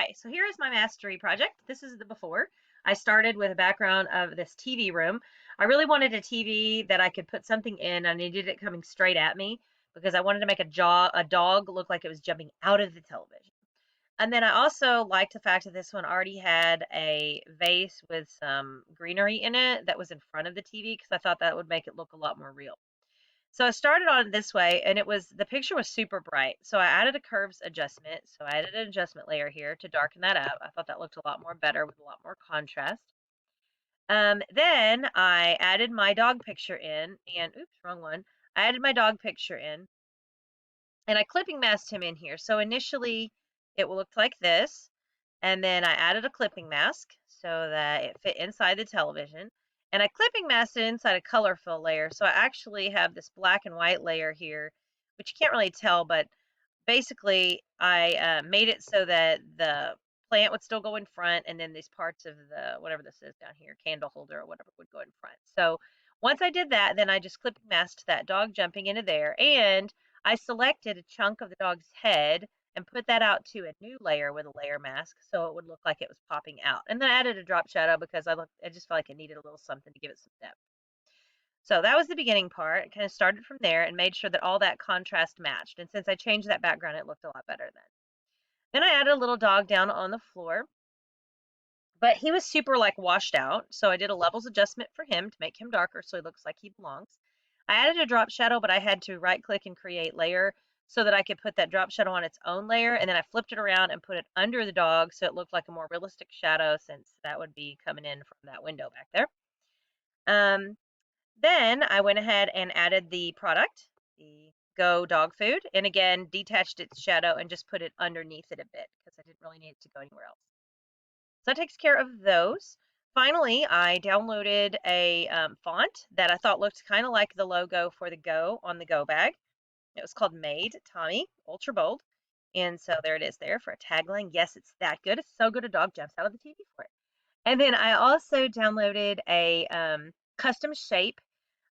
Hi, so here is my mastery project. This is the before. I started with a background of this TV room. I really wanted a TV that I could put something in. I needed it coming straight at me because I wanted to make a dog look like it was jumping out of the television. And then I also liked the fact that this one already had a vase with some greenery in it that was in front of the TV because I thought that would make it look a lot more real. So I started on it this way, and the picture was super bright. So I added a curves adjustment. So I added an adjustment layer here to darken that up. I thought that looked a lot more better with a lot more contrast. Then I added my dog picture in, and oops, wrong one. I added my dog picture in, and I clipping masked him in here. So initially it looked like this, and then I added a clipping mask so that it fit inside the television. And I clipping masked it inside a color fill layer. So I actually have this black and white layer here, which you can't really tell, but basically I made it so that the plant would still go in front, and then these parts of the whatever this is down here, candle holder or whatever, would go in front. So once I did that, then I just clipping masked that dog jumping into there, and I selected a chunk of the dog's head and put that out to a new layer with a layer mask so it would look like it was popping out. And then I added a drop shadow because I just felt like it needed a little something to give it some depth. So that was the beginning part. Kind of started from there and made sure that all that contrast matched. And since I changed that background, it looked a lot better then. Then I added a little dog down on the floor, but he was super like washed out. So I did a levels adjustment for him to make him darker so he looks like he belongs. I added a drop shadow, but I had to right click and create layer so that I could put that drop shadow on its own layer. And then I flipped it around and put it under the dog so it looked like a more realistic shadow since that would be coming in from that window back there. Um, then I went ahead and added the product, the Go dog food, and again detached its shadow and just put it underneath it a bit because I didn't really need it to go anywhere else. So that takes care of those. Finally, I downloaded a font that I thought looked kind of like the logo for the Go on the Go bag. It was called Made Tommy Ultra Bold. And so there it is there for a tagline. Yes, it's that good. It's so good a dog jumps out of the TV for it. And then I also downloaded a custom shape.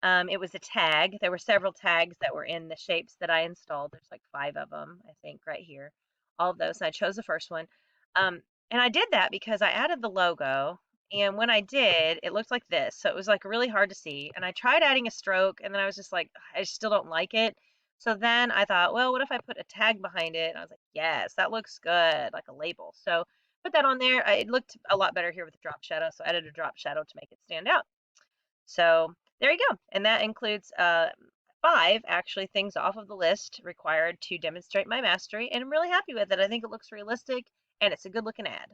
It was a tag. There were several tags that were in the shapes that I installed. There's like 5 of them, I think, right here. All of those. And I chose the first one. And I did that because I added the logo. And when I did, it looked like this. So it was like really hard to see. And I tried adding a stroke, and then I was just like, I still don't like it. So then I thought, well, what if I put a tag behind it? And I was like, yes, that looks good, like a label. So put that on there. It looked a lot better here with the drop shadow. So I added a drop shadow to make it stand out. So there you go. And that includes 5 actually things off of the list required to demonstrate my mastery. And I'm really happy with it. I think it looks realistic and it's a good looking ad.